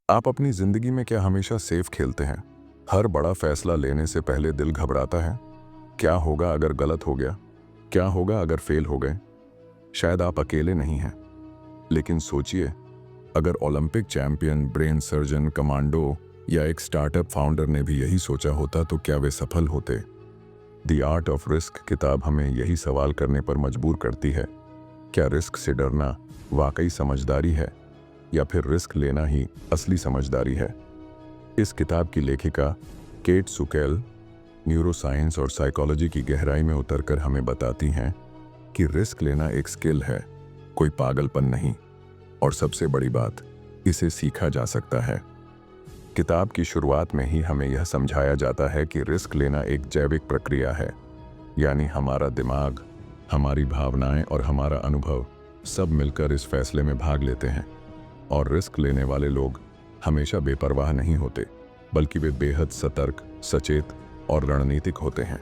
आप अपनी जिंदगी में क्या हमेशा सेफ खेलते हैं? हर बड़ा फैसला लेने से पहले दिल घबराता है। क्या होगा अगर गलत हो गया? क्या होगा अगर फेल हो गए? शायद आप अकेले नहीं हैं, लेकिन सोचिए, अगर Olympic champion, brain surgeon, commando या एक स्टार्टअप फाउंडर ने भी यही सोचा होता तो क्या वे सफल होते? द आर्ट ऑफ रिस्क किताब हमें यही सवाल करने पर मजबूर करती है। क्या रिस्क से डरना वाकई समझदारी है, या फिर रिस्क लेना ही असली समझदारी है? इस किताब की लेखिका केट सुकेल न्यूरोसाइंस और साइकोलॉजी की गहराई में उतरकर हमें बताती हैं कि रिस्क लेना एक स्किल है, कोई पागलपन नहीं। और सबसे बड़ी बात, इसे सीखा जा सकता है। किताब की शुरुआत में ही हमें यह समझाया जाता है कि रिस्क लेना एक जैविक प्रक्रिया है, यानी हमारा दिमाग, हमारी भावनाएं और हमारा अनुभव सब मिलकर इस फैसले में भाग लेते हैं। और रिस्क लेने वाले लोग हमेशा बेपरवाह नहीं होते, बल्कि वे बेहद सतर्क, सचेत और रणनीतिक होते हैं।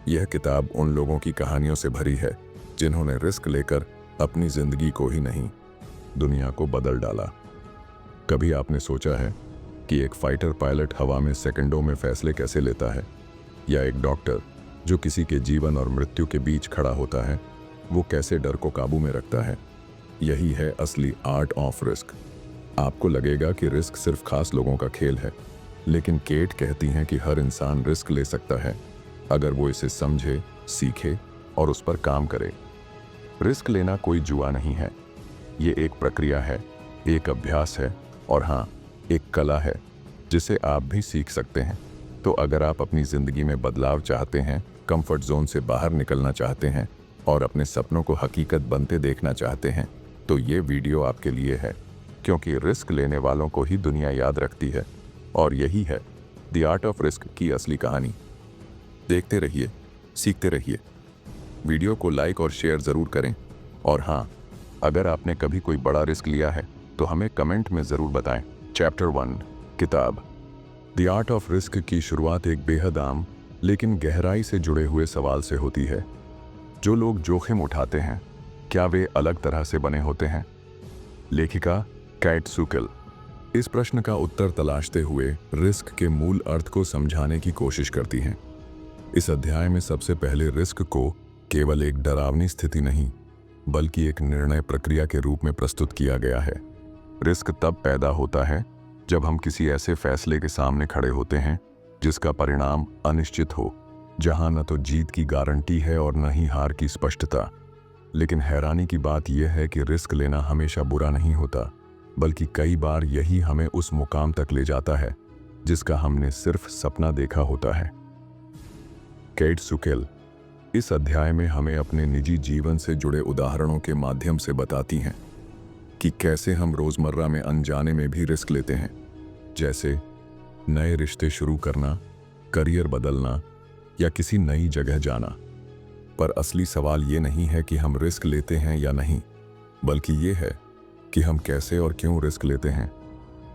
यह किताब उन लोगों की कहानियों से भरी है जिन्होंने रिस्क लेकर अपनी जिंदगी को ही नहीं, दुनिया को बदल डाला। कभी आपने सोचा है कि एक फाइटर पायलट हवा में सेकंडों में फैसले कैसे लेता है, या एक डॉक्टर जो किसी के जीवन और मृत्यु के बीच खड़ा होता है, वो कैसे डर को काबू में रखता है? यही है असली आर्ट ऑफ रिस्क। आपको लगेगा कि रिस्क सिर्फ खास लोगों का खेल है, लेकिन केट कहती हैं कि हर इंसान रिस्क ले सकता है अगर वो इसे समझे, सीखे और उस पर काम करे। रिस्क लेना कोई जुआ नहीं है, ये एक प्रक्रिया है, एक अभ्यास है, और हाँ, एक कला है जिसे आप भी सीख सकते हैं। तो अगर आप अपनी ज़िंदगी में बदलाव चाहते हैं, कंफर्ट जोन से बाहर निकलना चाहते हैं और अपने सपनों को हकीकत बनते देखना चाहते हैं, तो ये वीडियो आपके लिए है, क्योंकि रिस्क लेने वालों को ही दुनिया याद रखती है। और यही है द आर्ट ऑफ रिस्क की असली कहानी। देखते रहिए, सीखते रहिए। वीडियो को लाइक और शेयर ज़रूर करें। और हाँ, अगर आपने कभी कोई बड़ा रिस्क लिया है तो हमें कमेंट में ज़रूर बताएं। चैप्टर 1 किताब द आर्ट ऑफ रिस्क की शुरुआत एक बेहद आम लेकिन गहराई से जुड़े हुए सवाल से होती है। जो लोग जोखिम उठाते हैं, क्या वे अलग तरह से बने होते हैं? लेखिका केट सुकेल इस प्रश्न का उत्तर तलाशते हुए रिस्क के मूल अर्थ को समझाने की कोशिश करती हैं। इस अध्याय में सबसे पहले रिस्क को केवल एक डरावनी स्थिति नहीं, बल्कि एक निर्णय प्रक्रिया के रूप में प्रस्तुत किया गया है। रिस्क तब पैदा होता है जब हम किसी ऐसे फैसले के सामने खड़े होते हैं जिसका परिणाम अनिश्चित हो, जहां न तो जीत की गारंटी है और न ही हार की स्पष्टता। लेकिन हैरानी की बात यह है कि रिस्क लेना हमेशा बुरा नहीं होता, बल्कि कई बार यही हमें उस मुकाम तक ले जाता है जिसका हमने सिर्फ सपना देखा होता है। केट सुकेल इस अध्याय में हमें अपने निजी जीवन से जुड़े उदाहरणों के माध्यम से बताती हैं कि कैसे हम रोज़मर्रा में अनजाने में भी रिस्क लेते हैं, जैसे नए रिश्ते शुरू करना, करियर बदलना या किसी नई जगह जाना। पर असली सवाल ये नहीं है कि हम रिस्क लेते हैं या नहीं, बल्कि ये है कि हम कैसे और क्यों रिस्क लेते हैं।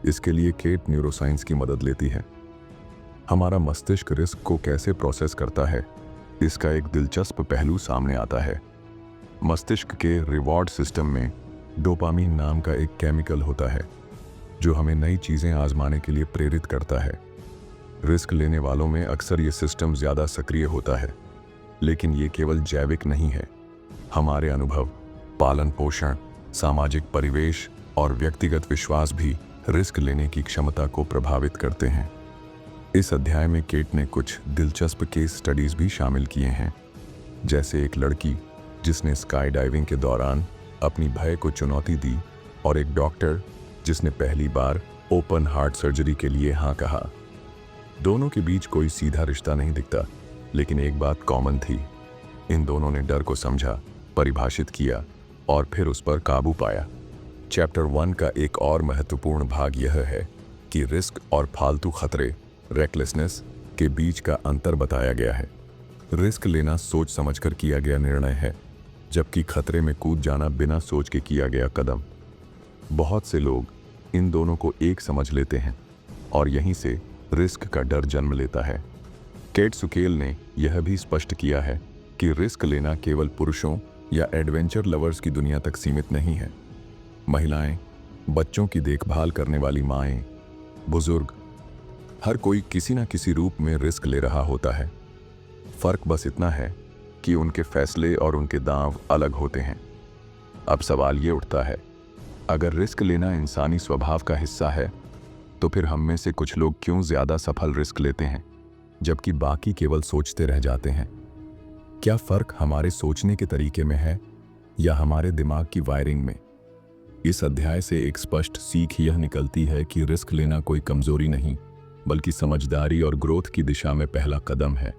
इसके लिए केट न्यूरोसाइंस की मदद लेती है। हमारा मस्तिष्क रिस्क को कैसे प्रोसेस करता है, इसका एक दिलचस्प पहलू सामने आता है। मस्तिष्क के रिवॉर्ड सिस्टम में डोपामीन नाम का एक केमिकल होता है जो हमें नई चीज़ें आजमाने के लिए प्रेरित करता है। रिस्क लेने वालों में अक्सर ये सिस्टम ज़्यादा सक्रिय होता है, लेकिन ये केवल जैविक नहीं है। हमारे अनुभव, पालन पोषण, सामाजिक परिवेश और व्यक्तिगत विश्वास भी रिस्क लेने की क्षमता को प्रभावित करते हैं। इस अध्याय में केट ने कुछ दिलचस्प केस स्टडीज भी शामिल किए हैं, जैसे एक लड़की जिसने स्काई डाइविंग के दौरान अपनी भय को चुनौती दी, और एक डॉक्टर जिसने पहली बार ओपन हार्ट सर्जरी के लिए हाँ कहा। दोनों के बीच कोई सीधा रिश्ता नहीं दिखता, लेकिन एक बात कॉमन थी। इन दोनों ने डर को समझा, परिभाषित किया और फिर उस पर काबू पाया। चैप्टर 1 का एक और महत्वपूर्ण भाग यह है कि रिस्क और फालतू खतरे, रेकलेसनेस के बीच का अंतर बताया गया है। रिस्क लेना सोच समझकर किया गया निर्णय है, जबकि खतरे में कूद जाना बिना सोच के किया गया कदम। बहुत से लोग इन दोनों को एक समझ लेते हैं और यहीं से रिस्क का डर जन्म लेता है। केट सुकेल ने यह भी स्पष्ट किया है कि रिस्क लेना केवल पुरुषों या एडवेंचर लवर्स की दुनिया तक सीमित नहीं है। महिलाएं, बच्चों की देखभाल करने वाली माएं बुजुर्ग, हर कोई किसी न किसी रूप में रिस्क ले रहा होता है। फर्क बस इतना है कि उनके फैसले और उनके दांव अलग होते हैं। अब सवाल ये उठता है, अगर रिस्क लेना इंसानी स्वभाव का हिस्सा है, तो फिर हम में से कुछ लोग क्यों ज़्यादा सफल रिस्क लेते हैं, जबकि बाकी केवल सोचते रह जाते हैं? क्या फ़र्क हमारे सोचने के तरीके में है या हमारे दिमाग की वायरिंग में? इस अध्याय से एक स्पष्ट सीख यह निकलती है कि रिस्क लेना कोई कमज़ोरी नहीं, बल्कि समझदारी और ग्रोथ की दिशा में पहला कदम है।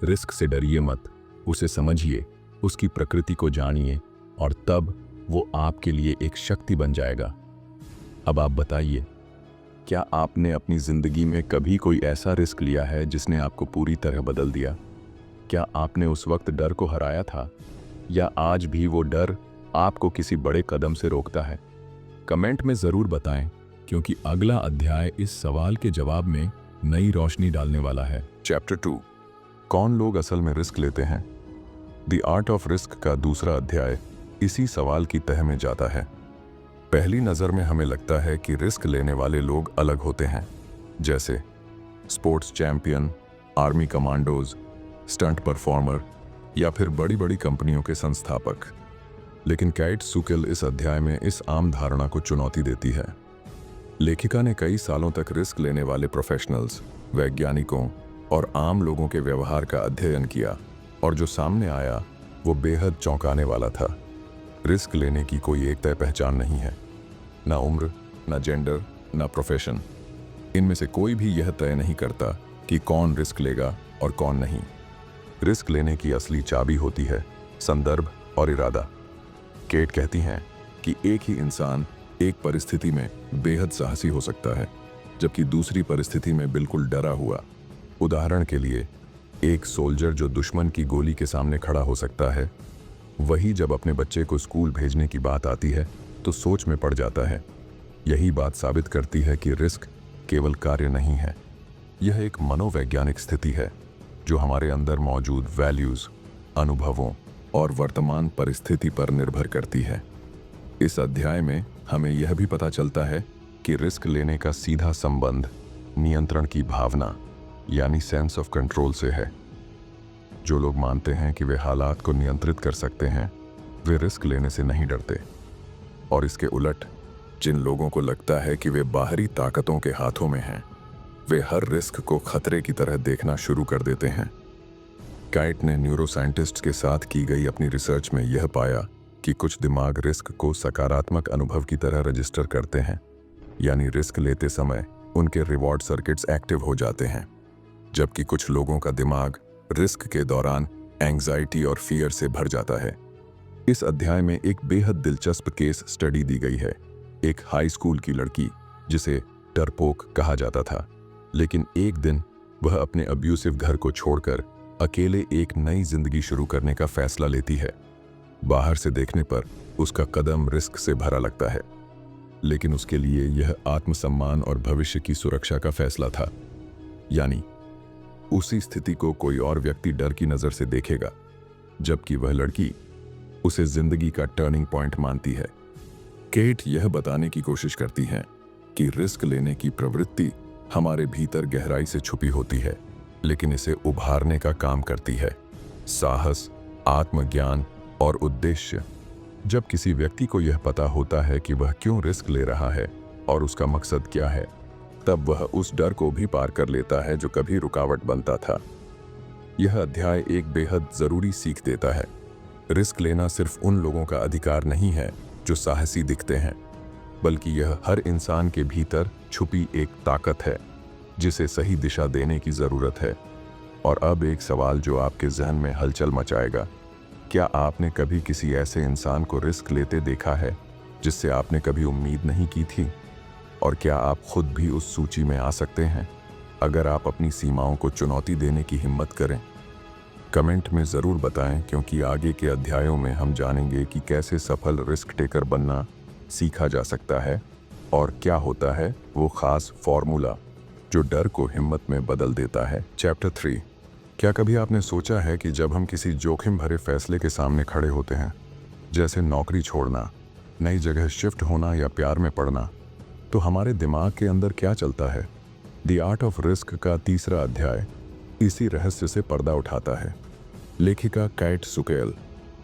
रिस्क से डरिए मत, उसे समझिए, उसकी प्रकृति को जानिए और तब वो आपके लिए एक शक्ति बन जाएगा। अब आप बताइए, क्या आपने अपनी ज़िंदगी में कभी कोई ऐसा रिस्क लिया है जिसने आपको पूरी तरह बदल दिया? क्या आपने उस वक्त डर को हराया था, या आज भी वो डर आपको किसी बड़े कदम से रोकता है? कमेंट में ज़रूर बताएं, क्योंकि अगला अध्याय इस सवाल के जवाब में नई रोशनी डालने वाला है। चैप्टर 2, कौन लोग असल में रिस्क लेते हैं? द आर्ट ऑफ रिस्क का दूसरा अध्याय इसी सवाल की तह में जाता है। पहली नज़र में हमें लगता है कि रिस्क लेने वाले लोग अलग होते हैं, जैसे sports champion, army commandos, stunt performer या फिर बड़ी बड़ी कंपनियों के संस्थापक। लेकिन कैट सुकिल इस अध्याय में इस आम धारणा को चुनौती देती है। लेखिका ने कई सालों तक रिस्क लेने वाले प्रोफेशनल्स, वैज्ञानिकों और आम लोगों के व्यवहार का अध्ययन किया, और जो सामने आया वो बेहद चौंकाने वाला था। रिस्क लेने की कोई एक तय पहचान नहीं है, ना उम्र, ना जेंडर, ना प्रोफेशन। इनमें से कोई भी यह तय नहीं करता कि कौन रिस्क लेगा और कौन नहीं। रिस्क लेने की असली चाबी होती है संदर्भ और इरादा। केट कहती हैं कि एक ही इंसान एक परिस्थिति में बेहद साहसी हो सकता है, जबकि दूसरी परिस्थिति में बिल्कुल डरा हुआ। उदाहरण के लिए, एक सोल्जर जो दुश्मन की गोली के सामने खड़ा हो सकता है, वही जब अपने बच्चे को स्कूल भेजने की बात आती है तो सोच में पड़ जाता है। यही बात साबित करती है कि रिस्क केवल कार्य नहीं है, यह एक मनोवैज्ञानिक स्थिति है जो हमारे अंदर मौजूद वैल्यूज़, अनुभवों और वर्तमान परिस्थिति पर निर्भर करती है। इस अध्याय में हमें यह भी पता चलता है कि रिस्क लेने का सीधा संबंध नियंत्रण की भावना यानी सेंस ऑफ कंट्रोल से है। जो लोग मानते हैं कि वे हालात को नियंत्रित कर सकते हैं, वे रिस्क लेने से नहीं डरते, और इसके उलट जिन लोगों को लगता है कि वे बाहरी ताकतों के हाथों में हैं, वे हर रिस्क को खतरे की तरह देखना शुरू कर देते हैं। काइट ने न्यूरोसाइंटिस्ट के साथ की गई अपनी रिसर्च में यह पाया कि कुछ दिमाग रिस्क को सकारात्मक अनुभव की तरह रजिस्टर करते हैं, यानी रिस्क लेते समय उनके रिवॉर्ड सर्किट्स एक्टिव हो जाते हैं, जबकि कुछ लोगों का दिमाग रिस्क के दौरान एंग्जाइटी और फियर से भर जाता है। इस अध्याय में एक बेहद दिलचस्प केस स्टडी दी गई है। एक हाई स्कूल की लड़की, जिसे डरपोक कहा जाता था, लेकिन एक दिन वह अपने अब्यूसिव घर को छोड़कर अकेले एक नई जिंदगी शुरू करने का फैसला लेती है। बाहर से देखने पर उसका कदम रिस्क से भरा लगता है, लेकिन उसके लिए यह आत्मसम्मान और भविष्य की सुरक्षा का फैसला था। यानी उसी स्थिति को कोई और व्यक्ति डर की नज़र से देखेगा, जबकि वह लड़की उसे जिंदगी का टर्निंग पॉइंट मानती है। केट यह बताने की कोशिश करती हैं कि रिस्क लेने की प्रवृत्ति हमारे भीतर गहराई से छुपी होती है, लेकिन इसे उभारने का काम करती है। साहस, आत्मज्ञान और उद्देश्य। जब किसी व्यक्ति को यह पता होता है कि वह क्यों रिस्क ले रहा है और उसका मकसद क्या है, तब वह उस डर को भी पार कर लेता है जो कभी रुकावट बनता था। यह अध्याय एक बेहद ज़रूरी सीख देता है। रिस्क लेना सिर्फ उन लोगों का अधिकार नहीं है जो साहसी दिखते हैं, बल्कि यह हर इंसान के भीतर छुपी एक ताकत है जिसे सही दिशा देने की ज़रूरत है। और अब एक सवाल जो आपके जहन में हलचल मचाएगा, क्या आपने कभी किसी ऐसे इंसान को रिस्क लेते देखा है जिससे आपने कभी उम्मीद नहीं की थी? और क्या आप खुद भी उस सूची में आ सकते हैं अगर आप अपनी सीमाओं को चुनौती देने की हिम्मत करें? कमेंट में ज़रूर बताएं, क्योंकि आगे के अध्यायों में हम जानेंगे कि कैसे सफल रिस्क टेकर बनना सीखा जा सकता है और क्या होता है वो ख़ास फॉर्मूला जो डर को हिम्मत में बदल देता है। चैप्टर 3, क्या कभी आपने सोचा है कि जब हम किसी जोखिम भरे फैसले के सामने खड़े होते हैं, जैसे नौकरी छोड़ना, नई जगह शिफ्ट होना या प्यार में पड़ना, तो हमारे दिमाग के अंदर क्या चलता है। द आर्ट ऑफ रिस्क का तीसरा अध्याय इसी रहस्य से पर्दा उठाता है। लेखिका कैट सुकेल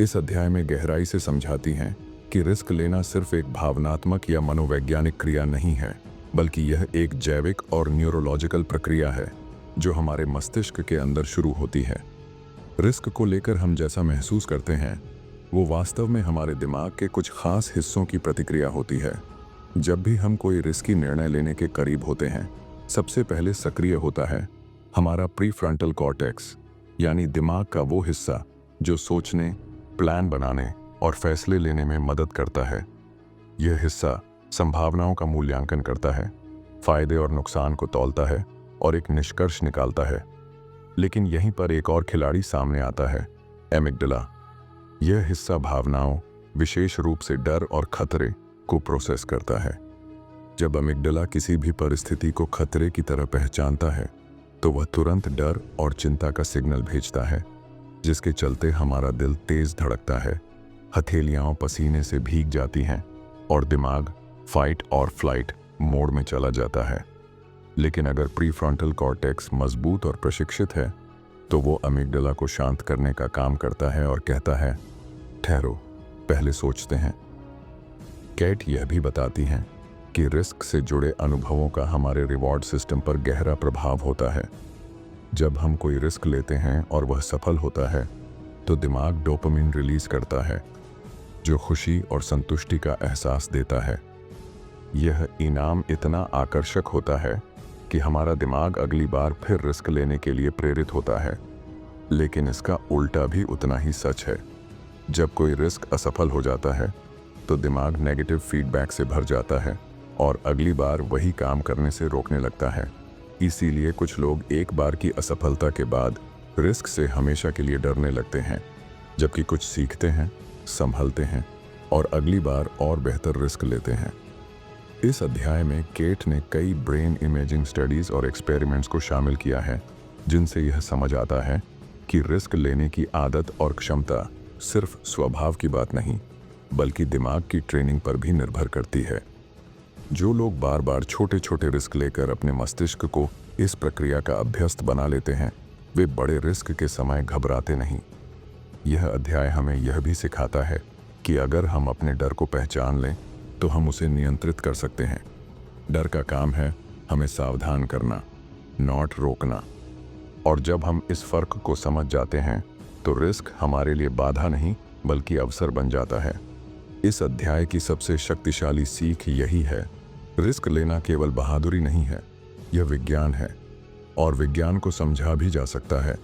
इस अध्याय में गहराई से समझाती हैं कि रिस्क लेना सिर्फ एक भावनात्मक या मनोवैज्ञानिक क्रिया नहीं है, बल्कि यह एक जैविक और न्यूरोलॉजिकल प्रक्रिया है जो हमारे मस्तिष्क के अंदर शुरू होती है। रिस्क को लेकर हम जैसा महसूस करते हैं वो वास्तव में हमारे दिमाग के कुछ खास हिस्सों की प्रतिक्रिया होती है। जब भी हम कोई रिस्की निर्णय लेने के करीब होते हैं, सबसे पहले सक्रिय होता है हमारा प्रीफ्रंटल कॉर्टेक्स, यानी दिमाग का वो हिस्सा जो सोचने, प्लान बनाने और फैसले लेने में मदद करता है। यह हिस्सा संभावनाओं का मूल्यांकन करता है, फायदे और नुकसान को तौलता है और एक निष्कर्ष निकालता है। लेकिन यहीं पर एक और खिलाड़ी सामने आता है, एमिगडाला। यह हिस्सा भावनाओं, विशेष रूप से डर और खतरे को प्रोसेस करता है। जब एमिगडाला किसी भी परिस्थिति को खतरे की तरह पहचानता है तो वह तुरंत डर और चिंता का सिग्नल भेजता है, जिसके चलते हमारा दिल तेज धड़कता है, हथेलियां पसीने से भीग जाती हैं और दिमाग फाइट और फ्लाइट मोड में चला जाता है। लेकिन अगर प्रीफ्रंटल कॉर्टेक्स मजबूत और प्रशिक्षित है तो वो एमिगडाला को शांत करने का काम करता है और कहता है, ठहरो, पहले सोचते हैं। कैट यह भी बताती हैं कि रिस्क से जुड़े अनुभवों का हमारे रिवॉर्ड सिस्टम पर गहरा प्रभाव होता है। जब हम कोई रिस्क लेते हैं और वह सफल होता है तो दिमाग डोपामिन रिलीज करता है, जो खुशी और संतुष्टि का एहसास देता है। यह इनाम इतना आकर्षक होता है कि हमारा दिमाग अगली बार फिर रिस्क लेने के लिए प्रेरित होता है। लेकिन इसका उल्टा भी उतना ही सच है। जब कोई रिस्क असफल हो जाता है तो दिमाग नेगेटिव फीडबैक से भर जाता है और अगली बार वही काम करने से रोकने लगता है। इसीलिए कुछ लोग एक बार की असफलता के बाद रिस्क से हमेशा के लिए डरने लगते हैं, जबकि कुछ सीखते हैं, संभलते हैं और अगली बार और बेहतर रिस्क लेते हैं। इस अध्याय में केट ने कई ब्रेन इमेजिंग स्टडीज और एक्सपेरिमेंट्स को शामिल किया है, जिनसे यह समझ आता है कि रिस्क लेने की आदत और क्षमता सिर्फ स्वभाव की बात नहीं, बल्कि दिमाग की ट्रेनिंग पर भी निर्भर करती है। जो लोग बार बार छोटे छोटे रिस्क लेकर अपने मस्तिष्क को इस प्रक्रिया का अभ्यस्त बना लेते हैं, वे बड़े रिस्क के समय घबराते नहीं। यह अध्याय हमें यह भी सिखाता है कि अगर हम अपने डर को पहचान लें तो हम उसे नियंत्रित कर सकते हैं। डर का काम है हमें सावधान करना, नॉट रोकना। और जब हम इस फर्क को समझ जाते हैं तो रिस्क हमारे लिए बाधा नहीं बल्कि अवसर बन जाता है। इस अध्याय की सबसे शक्तिशाली सीख यही है, रिस्क लेना केवल बहादुरी नहीं है, यह विज्ञान है। और विज्ञान को समझा भी जा सकता है,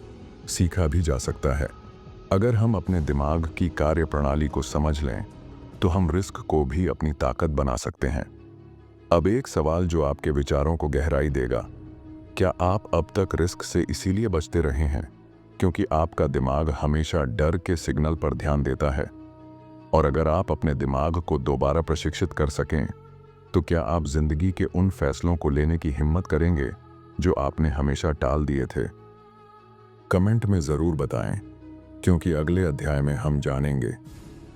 सीखा भी जा सकता है। अगर हम अपने दिमाग की कार्यप्रणाली को समझ लें तो हम रिस्क को भी अपनी ताकत बना सकते हैं। अब एक सवाल जो आपके विचारों को गहराई देगा, क्या आप अब तक रिस्क से इसीलिए बचते रहे हैं क्योंकि आपका दिमाग हमेशा डर के सिग्नल पर ध्यान देता है? और अगर आप अपने दिमाग को दोबारा प्रशिक्षित कर सकें तो क्या आप जिंदगी के उन फैसलों को लेने की हिम्मत करेंगे जो आपने हमेशा टाल दिए थे? कमेंट में ज़रूर बताएं, क्योंकि अगले अध्याय में हम जानेंगे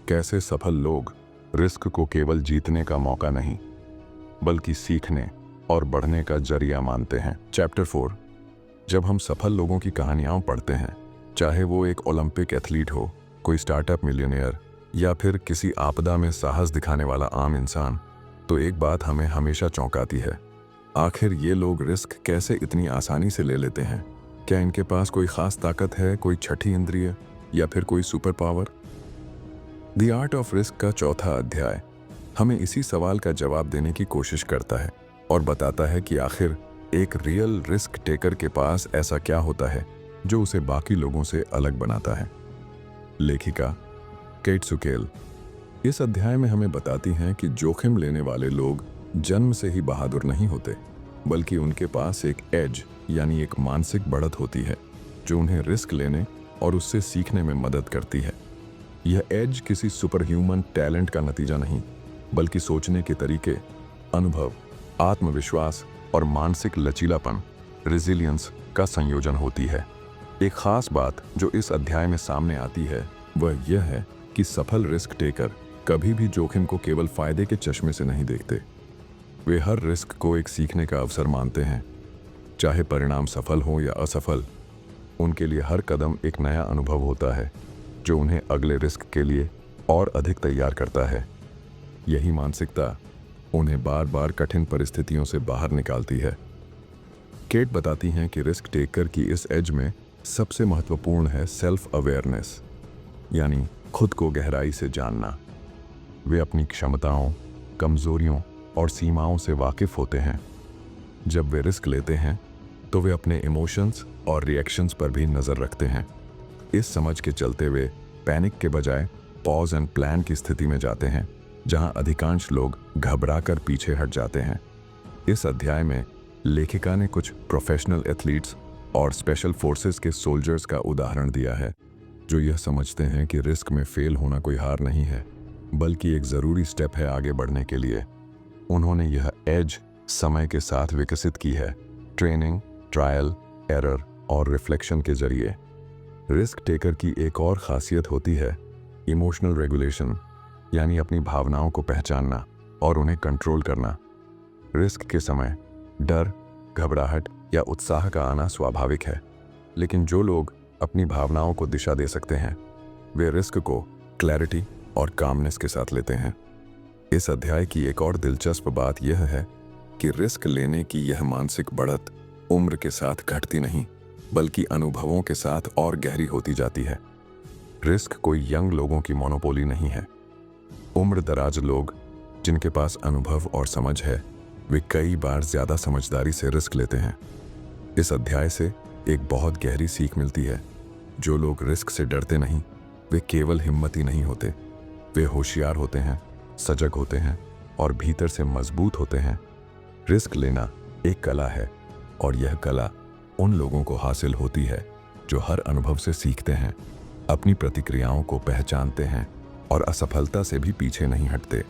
कैसे सफल लोग रिस्क को केवल जीतने का मौका नहीं बल्कि सीखने और बढ़ने का जरिया मानते हैं। चैप्टर 4। जब हम सफल लोगों की कहानियां पढ़ते हैं, चाहे वो एक ओलंपिक एथलीट हो, कोई स्टार्टअप मिलियनेयर या फिर किसी आपदा में साहस दिखाने वाला आम इंसान, तो एक बात हमें हमेशा चौंकाती है, आखिर ये लोग रिस्क कैसे इतनी आसानी से ले लेते हैं? क्या इनके पास कोई खास ताकत है, कोई छठी इंद्रिय या फिर कोई super power? The art of risk का चौथा अध्याय हमें इसी सवाल का जवाब देने की कोशिश करता है और बताता है कि आखिर एक रियल रिस्क टेकर के पास ऐसा क्या होता है जो उसे बाकी लोगों से अलग बनाता है। लेखिका केट सुकेल इस अध्याय में हमें बताती हैं कि जोखिम लेने वाले लोग जन्म से ही बहादुर नहीं होते, बल्कि उनके पास एक एज यानी एक मानसिक बढ़त होती है जो उन्हें रिस्क लेने और उससे सीखने में मदद करती है। यह एज किसी सुपर ह्यूमन टैलेंट का नतीजा नहीं, बल्कि सोचने के तरीके, अनुभव, आत्मविश्वास और मानसिक लचीलापन, रेजिलियंस का संयोजन होती है। एक खास बात जो इस अध्याय में सामने आती है वह यह है कि सफल रिस्क टेकर कभी भी जोखिम को केवल फायदे के चश्मे से नहीं देखते। वे हर रिस्क को एक सीखने का अवसर मानते हैं। चाहे परिणाम सफल हो या असफल, उनके लिए हर कदम एक नया अनुभव होता है जो उन्हें अगले रिस्क के लिए और अधिक तैयार करता है। यही मानसिकता उन्हें बार बार कठिन परिस्थितियों से बाहर निकालती है। केट बताती हैं कि रिस्क टेकर की इस एज में सबसे महत्वपूर्ण है सेल्फ अवेयरनेस, यानी खुद को गहराई से जानना। वे अपनी क्षमताओं, कमजोरियों और सीमाओं से वाकिफ होते हैं। जब वे रिस्क लेते हैं तो वे अपने इमोशंस और रिएक्शंस पर भी नज़र रखते हैं। इस समझ के चलते वे पैनिक के बजाय पॉज एंड प्लान की स्थिति में जाते हैं, जहां अधिकांश लोग घबराकर पीछे हट जाते हैं। इस अध्याय में लेखिका ने कुछ प्रोफेशनल एथलीट्स और स्पेशल फोर्सेस के सोल्जर्स का उदाहरण दिया है, जो यह समझते हैं कि रिस्क में फेल होना कोई हार नहीं है, बल्कि एक ज़रूरी स्टेप है आगे बढ़ने के लिए। उन्होंने यह एज समय के साथ विकसित की है, ट्रेनिंग, ट्रायल, एरर और रिफ्लेक्शन के जरिए। रिस्क टेकर की एक और खासियत होती है इमोशनल रेगुलेशन, यानी अपनी भावनाओं को पहचानना और उन्हें कंट्रोल करना। रिस्क के समय डर, घबराहट या उत्साह का आना स्वाभाविक है, लेकिन जो लोग अपनी भावनाओं को दिशा दे सकते हैं, वे रिस्क को क्लैरिटी और कामनेस के साथ लेते हैं। इस अध्याय की एक और दिलचस्प बात यह है कि रिस्क लेने की यह मानसिक बढ़त उम्र के साथ घटती नहीं, बल्कि अनुभवों के साथ और गहरी होती जाती है। रिस्क कोई यंग लोगों की मोनोपोली नहीं है। उम्र दराज लोग जिनके पास अनुभव और समझ है, वे कई बार ज्यादा समझदारी से रिस्क लेते हैं। इस अध्याय से एक बहुत गहरी सीख मिलती है। जो लोग रिस्क से डरते नहीं, वे केवल हिम्मती नहीं होते, वे होशियार होते हैं, सजग होते हैं और भीतर से मजबूत होते हैं। रिस्क लेना एक कला है, और यह कला उन लोगों को हासिल होती है जो हर अनुभव से सीखते हैं, अपनी प्रतिक्रियाओं को पहचानते हैं और असफलता से भी पीछे नहीं हटते।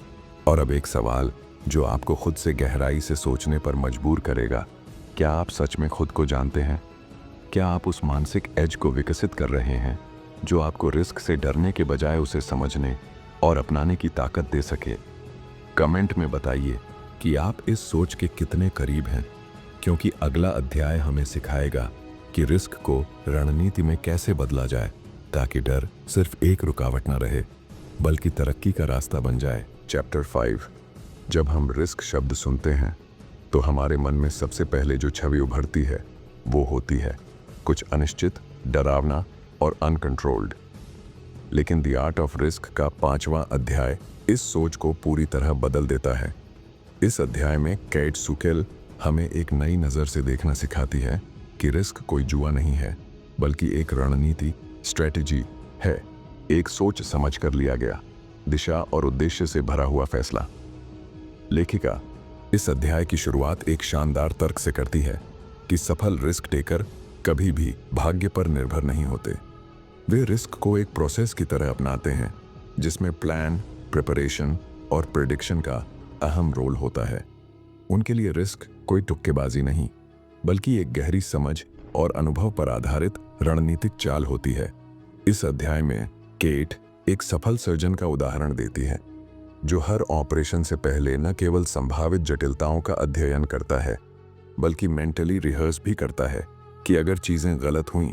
और अब एक सवाल जो आपको खुद से गहराई से सोचने पर मजबूर करेगा, क्या आप सच में खुद को जानते हैं? क्या आप उस मानसिक एज को विकसित कर रहे हैं जो आपको रिस्क से डरने के बजाय उसे समझने और अपनाने की ताकत दे सके? कमेंट में बताइए कि आप इस सोच के कितने करीब हैं, क्योंकि अगला अध्याय हमें सिखाएगा कि रिस्क को रणनीति में कैसे बदला जाए, ताकि डर सिर्फ एक रुकावट न रहे, बल्कि तरक्की का रास्ता बन जाए। चैप्टर 5। जब हम रिस्क शब्द सुनते हैं तो हमारे मन में सबसे पहले जो छवि उभरती है वो होती है कुछ अनिश्चित, डरावना और अनकंट्रोल्ड। लेकिन द आर्ट ऑफ रिस्क का 5वां अध्याय इस सोच को पूरी तरह बदल देता है। इस अध्याय में केट सुकेल हमें एक नई नज़र से देखना सिखाती है कि रिस्क कोई जुआ नहीं है, बल्कि एक रणनीति, स्ट्रेटजी है, एक सोच समझ कर लिया गया, दिशा और उद्देश्य से भरा हुआ फैसला। लेखिका इस अध्याय की शुरुआत एक शानदार तर्क से करती है कि सफल रिस्क टेकर कभी भी भाग्य पर निर्भर नहीं होते। वे रिस्क को एक प्रोसेस की तरह अपनाते हैं, जिसमें प्लान, प्रिपरेशन और प्रेडिक्शन का अहम रोल होता है। उनके लिए रिस्क कोई तुक्केबाजी नहीं, बल्कि एक गहरी समझ और अनुभव पर आधारित रणनीतिक चाल होती है। इस अध्याय में केट एक सफल सर्जन का उदाहरण देती है, जो हर ऑपरेशन से पहले न केवल संभावित जटिलताओं का अध्ययन करता है, बल्कि मेंटली रिहर्स भी करता है कि अगर चीजें गलत हुईं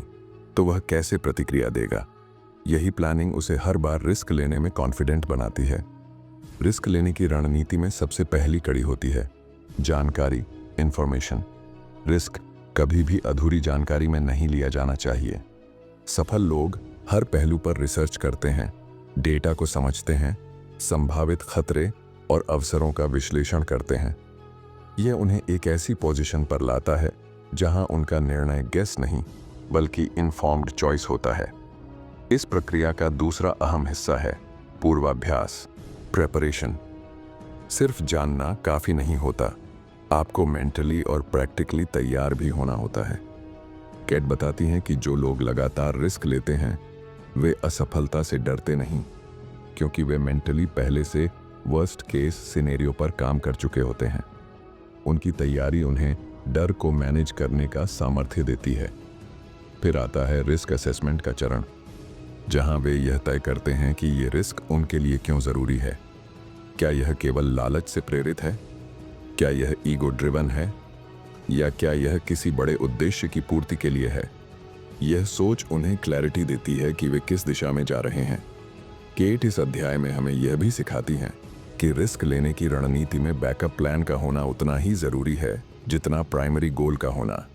तो वह कैसे प्रतिक्रिया देगा। यही प्लानिंग उसे हर बार रिस्क लेने में कॉन्फिडेंट बनाती है। रिस्क लेने की रणनीति में सबसे पहली कड़ी होती है जानकारी, इंफॉर्मेशन। रिस्क कभी भी अधूरी जानकारी में नहीं लिया जाना चाहिए। सफल लोग हर पहलू पर रिसर्च करते हैं, डेटा को समझते हैं, संभावित खतरे और अवसरों का विश्लेषण करते हैं। यह उन्हें एक ऐसी पोजीशन पर लाता है जहां उनका निर्णय गेस नहीं, बल्कि इन्फॉर्म्ड चॉइस होता है। इस प्रक्रिया का दूसरा अहम हिस्सा है पूर्वाभ्यास, प्रेपरेशन। सिर्फ जानना काफी नहीं होता, आपको मेंटली और प्रैक्टिकली तैयार भी होना होता है। केट बताती हैं कि जो लोग लगातार रिस्क लेते हैं वे असफलता से डरते नहीं, क्योंकि वे मेंटली पहले से वर्स्ट केस सिनेरियो पर काम कर चुके होते हैं। उनकी तैयारी उन्हें डर को मैनेज करने का सामर्थ्य देती है। फिर आता है रिस्क असेसमेंट का चरण, जहां वे यह तय करते हैं कि ये रिस्क उनके लिए क्यों जरूरी है। क्या यह केवल लालच से प्रेरित है? क्या यह ईगो ड्रिवन है या क्या यह किसी बड़े उद्देश्य की पूर्ति के लिए है? यह सोच उन्हें क्लैरिटी देती है कि वे किस दिशा में जा रहे हैं। केट इस अध्याय में हमें यह भी सिखाती हैं कि रिस्क लेने की रणनीति में बैकअप प्लान का होना उतना ही जरूरी है जितना प्राइमरी गोल का होना।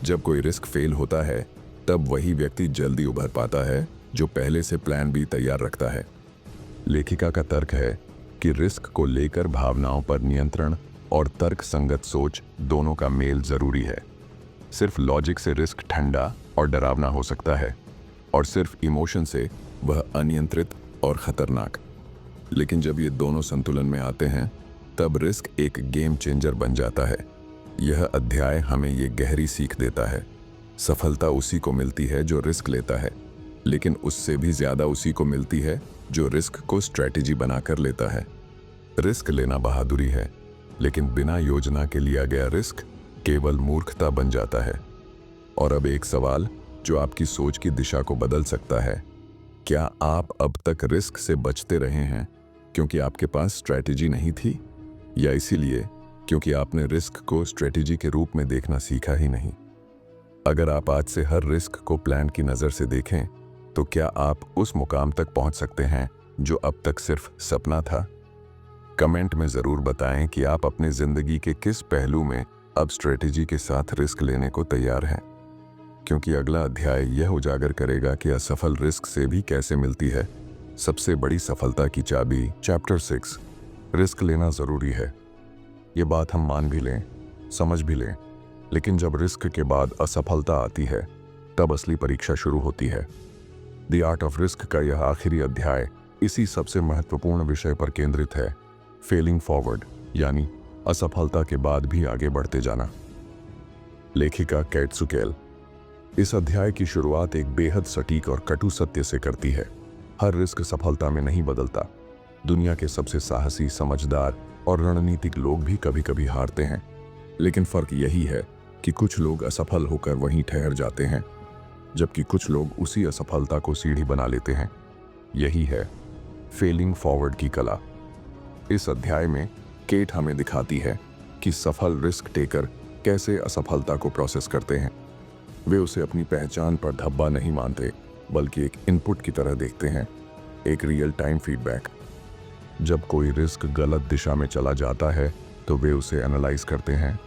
जब कोई रिस्क फेल होता है तब वही व्यक्ति जल्दी उभर पाता है जो पहले से प्लान भी तैयार रखता है। लेखिका का तर्क है कि रिस्क को लेकर भावनाओं पर नियंत्रण और तर्क संगत सोच दोनों का मेल जरूरी है। सिर्फ लॉजिक से रिस्क ठंडा और डरावना हो सकता है और सिर्फ इमोशन से वह अनियंत्रित और खतरनाक। लेकिन जब ये दोनों संतुलन में आते हैं तब रिस्क एक गेम चेंजर बन जाता है। यह अध्याय हमें ये गहरी सीख देता है, सफलता उसी को मिलती है जो रिस्क लेता है, लेकिन उससे भी ज्यादा उसी को मिलती है जो रिस्क को स्ट्रेटेजी बनाकर लेता है। रिस्क लेना बहादुरी है, लेकिन बिना योजना के लिया गया रिस्क केवल मूर्खता बन जाता है। और अब एक सवाल जो आपकी सोच की दिशा को बदल सकता है, क्या आप अब तक रिस्क से बचते रहे हैं क्योंकि आपके पास स्ट्रेटेजी नहीं थी, या इसीलिए क्योंकि आपने रिस्क को स्ट्रेटेजी के रूप में देखना सीखा ही नहीं? अगर आप आज से हर रिस्क को प्लान की नज़र से देखें तो क्या आप उस मुकाम तक पहुंच सकते हैं जो अब तक सिर्फ सपना था? कमेंट में ज़रूर बताएं कि आप अपनी ज़िंदगी के किस पहलू में अब स्ट्रेटेजी के साथ रिस्क लेने को तैयार हैं, क्योंकि अगला अध्याय यह उजागर करेगा कि असफल रिस्क से भी कैसे मिलती है सबसे बड़ी सफलता की चाबी। चैप्टर 6, रिस्क लेना ज़रूरी है। ये बात हम मान भी लें, समझ भी लें, लेकिन जब रिस्क के बाद असफलता आती है तब असली परीक्षा शुरू होती है। द आर्ट ऑफ रिस्क का यह आखिरी अध्याय इसी सबसे महत्वपूर्ण विषय पर केंद्रित है, फेलिंग फॉरवर्ड, यानी असफलता के बाद भी आगे बढ़ते जाना। लेखिका केट सुकेल इस अध्याय की शुरुआत एक बेहद सटीक और कटु सत्य से करती है। हर रिस्क सफलता में नहीं बदलता। दुनिया के सबसे साहसी, समझदार और रणनीतिक लोग भी कभी कभी हारते हैं, लेकिन फर्क यही है कि कुछ लोग असफल होकर वहीं ठहर जाते हैं, जबकि कुछ लोग उसी असफलता को सीढ़ी बना लेते हैं। यही है फेलिंग फॉरवर्ड की कला। इस अध्याय में केट हमें दिखाती है कि सफल रिस्क टेकर कैसे असफलता को प्रोसेस करते हैं। वे उसे अपनी पहचान पर धब्बा नहीं मानते, बल्कि एक इनपुट की तरह देखते हैं, एक रियल टाइम फीडबैक। जब कोई रिस्क गलत दिशा में चला जाता है तो वे उसे एनालाइज करते हैं,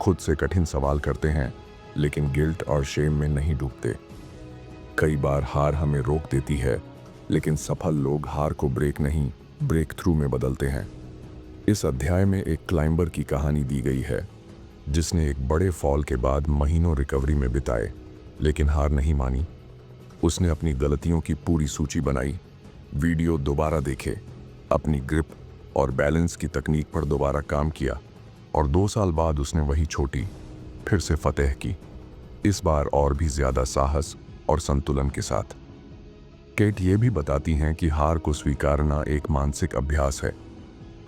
खुद से कठिन सवाल करते हैं, लेकिन गिल्ट और शेम में नहीं डूबते। कई बार हार हमें रोक देती है, लेकिन सफल लोग हार को ब्रेक नहीं, ब्रेक थ्रू में बदलते हैं। इस अध्याय में एक क्लाइंबर की कहानी दी गई है जिसने एक बड़े फॉल के बाद महीनों रिकवरी में बिताए, लेकिन हार नहीं मानी। उसने अपनी गलतियों की पूरी सूची बनाई, वीडियो दोबारा देखे, अपनी ग्रिप और बैलेंस की तकनीक पर दोबारा काम किया, और 2 साल बाद उसने वही छोटी फिर से फतेह की, इस बार और भी ज्यादा साहस और संतुलन के साथ। केट ये भी बताती हैं कि हार को स्वीकारना एक मानसिक अभ्यास है।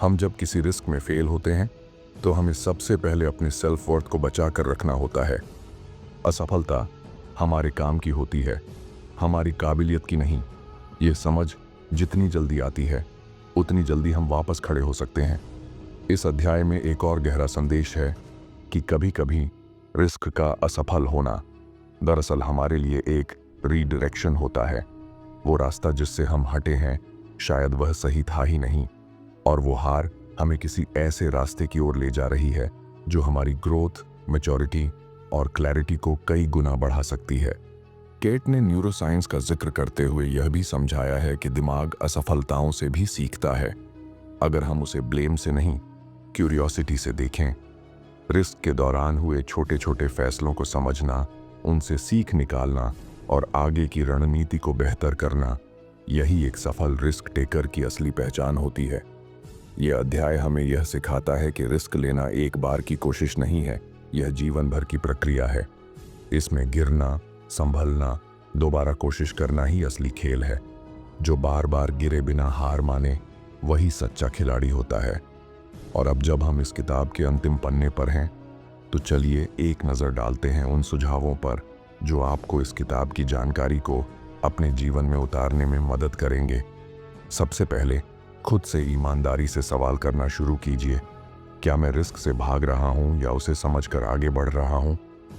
हम जब किसी रिस्क में फेल होते हैं तो हमें सबसे पहले अपने सेल्फ वर्थ को बचा कर रखना होता है। असफलता हमारे काम की होती है, हमारी काबिलियत की नहीं। ये समझ जितनी जल्दी आती है उतनी जल्दी हम वापस खड़े हो सकते हैं। इस अध्याय में एक और गहरा संदेश है कि कभी कभी रिस्क का असफल होना दरअसल हमारे लिए एक रीडायरेक्शन होता है। वो रास्ता जिससे हम हटे हैं शायद वह सही था ही नहीं, और वो हार हमें किसी ऐसे रास्ते की ओर ले जा रही है जो हमारी ग्रोथ, मैच्योरिटी और क्लैरिटी को कई गुना बढ़ा सकती है। केट ने न्यूरोसाइंस का जिक्र करते हुए यह भी समझाया है कि दिमाग असफलताओं से भी सीखता है, अगर हम उसे ब्लेम से नहीं, क्यूरियोसिटी से देखें। रिस्क के दौरान हुए छोटे छोटे फैसलों को समझना, उनसे सीख निकालना और आगे की रणनीति को बेहतर करना, यही एक सफल रिस्क टेकर की असली पहचान होती है। यह अध्याय हमें यह सिखाता है कि रिस्क लेना एक बार की कोशिश नहीं है, यह जीवन भर की प्रक्रिया है। इसमें गिरना, संभलना, दोबारा कोशिश करना ही असली खेल है। जो बार बार गिरे बिना हार माने वही सच्चा खिलाड़ी होता है। और अब जब हम इस किताब के अंतिम पन्ने पर हैं तो चलिए एक नज़र डालते हैं उन सुझावों पर जो आपको इस किताब की जानकारी को अपने जीवन में उतारने में मदद करेंगे। सबसे पहले खुद से ईमानदारी से सवाल करना शुरू कीजिए। क्या मैं रिस्क से भाग रहा हूँ या उसे समझकर आगे बढ़ रहा हूँ?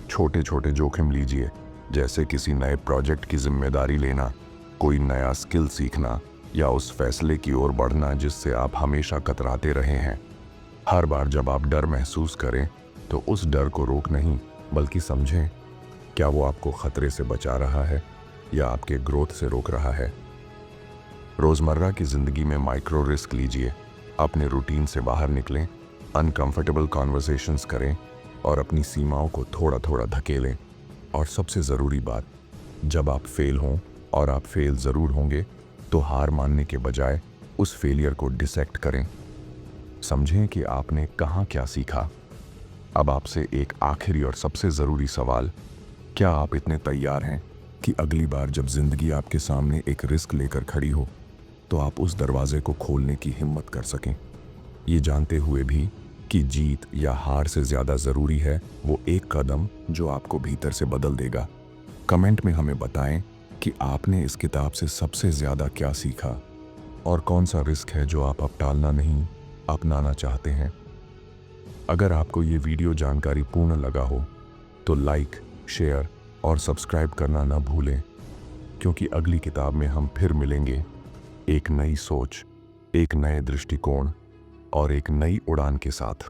छोटे छोटे जोखिम लीजिए, जैसे किसी नए प्रोजेक्ट की जिम्मेदारी लेना, कोई नया स्किल सीखना या उस फैसले की ओर बढ़ना जिससे आप हमेशा कतराते रहे हैं। हर बार जब आप डर महसूस करें तो उस डर को रोक नहीं बल्कि समझें, क्या वो आपको खतरे से बचा रहा है या आपके ग्रोथ से रोक रहा है। रोज़मर्रा की ज़िंदगी में माइक्रो रिस्क लीजिए, अपने रूटीन से बाहर निकलें, अनकंफर्टेबल कॉन्वर्सेशंस करें और अपनी सीमाओं को थोड़ा थोड़ा धकेलें। और सबसे ज़रूरी बात, जब आप फेल हों, और आप फेल ज़रूर होंगे, तो हार मानने के बजाय उस फेलियर को डिसेक्ट करें। समझें कि आपने कहाँ क्या सीखा। अब आपसे एक आखिरी और सबसे ज़रूरी सवाल, क्या आप इतने तैयार हैं कि अगली बार जब ज़िंदगी आपके सामने एक रिस्क लेकर खड़ी हो तो आप उस दरवाजे को खोलने की हिम्मत कर सकें, ये जानते हुए भी कि जीत या हार से ज़्यादा ज़रूरी है वो एक कदम जो आपको भीतर से बदल देगा। कमेंट में हमें बताएं कि आपने इस किताब से सबसे ज़्यादा क्या सीखा और कौन सा रिस्क है जो आप अब टालना नहीं, अपनाना चाहते हैं। अगर आपको ये वीडियो जानकारी पूर्ण लगा हो तो लाइक, शेयर और सब्सक्राइब करना ना भूलें, क्योंकि अगली किताब में हम फिर मिलेंगे, एक नई सोच, एक नए दृष्टिकोण और एक नई उड़ान के साथ।